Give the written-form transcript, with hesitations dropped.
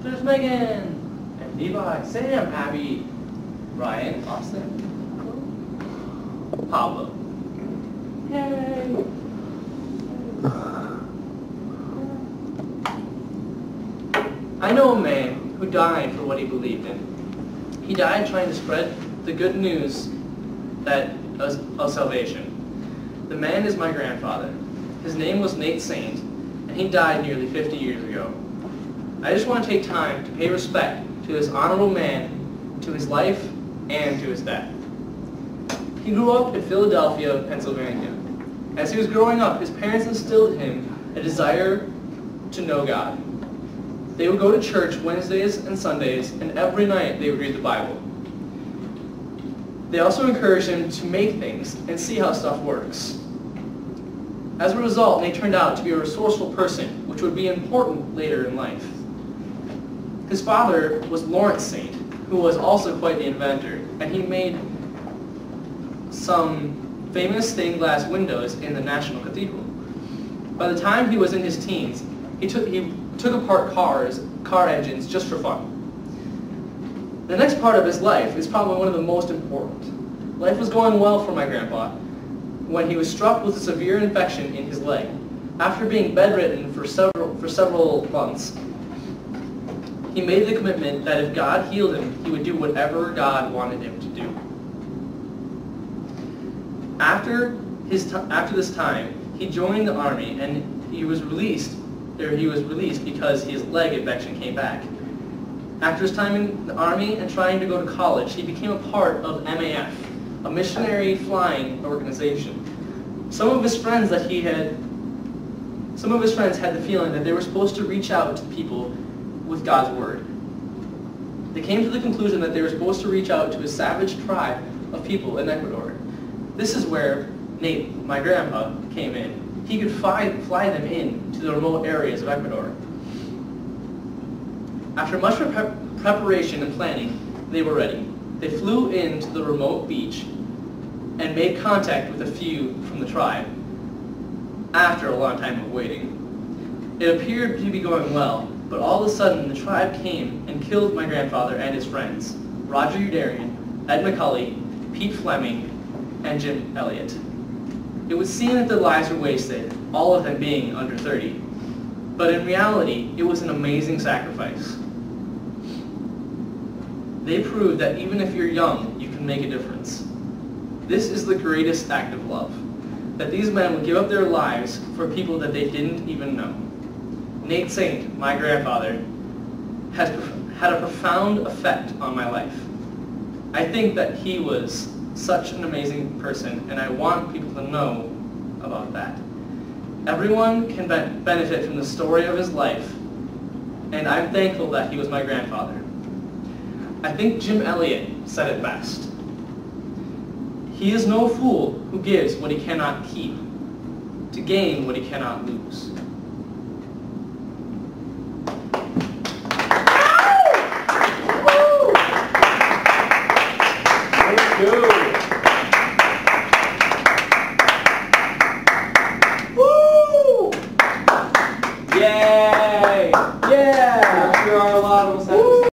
There's Megan, and Levi, Sam, Abby, Ryan, Austin, Pablo. Yay! I know a man who died for what he believed in. He died trying to spread the good news of salvation. The man is my grandfather. His name was Nate Saint, and he died nearly 50 years ago. I just want to take time to pay respect to this honorable man, to his life, and to his death. He grew up in Philadelphia, Pennsylvania. As he was growing up, his parents instilled in him a desire to know God. They would go to church Wednesdays and Sundays, and every night they would read the Bible. They also encouraged him to make things and see how stuff works. As a result, Nate turned out to be a resourceful person, which would be important later in life. His father was Lawrence Saint, who was also quite the inventor, and he made some famous stained glass windows in the National Cathedral. By the time he was in his teens, he took apart car engines just for fun. The next part of his life is probably one of the most important. Life was going well for my grandpa when he was struck with a severe infection in his leg. After being bedridden for several months, he made the commitment that if God healed him, he would do whatever God wanted him to do. After this time, he joined the army, and he was released because his leg infection came back. After his time in the army and trying to go to college, he became a part of MAF, a missionary flying organization. Some of his friends had the feeling that they were supposed to reach out to people with God's word. They came to the conclusion that they were supposed to reach out to a savage tribe of people in Ecuador. This is where Nate, my grandpa, came in. He could fly them in to the remote areas of Ecuador. After much preparation and planning, they were ready. They flew into the remote beach and made contact with a few from the tribe after a long time of waiting. It appeared to be going well, but all of a sudden the tribe came and killed my grandfather and his friends, Roger Udarian, Ed McCully, Pete Fleming, and Jim Elliott. It was seen that their lives were wasted, all of them being under 30. But in reality, it was an amazing sacrifice. They proved that even if you're young, you can make a difference. This is the greatest act of love, that these men would give up their lives for people that they didn't even know. Nate Saint, my grandfather, had a profound effect on my life. I think that he was such an amazing person, and I want people to know about that. Everyone can benefit from the story of his life, and I'm thankful that he was my grandfather. I think Jim Elliott said it best. He is no fool who gives what he cannot keep, to gain what he cannot lose.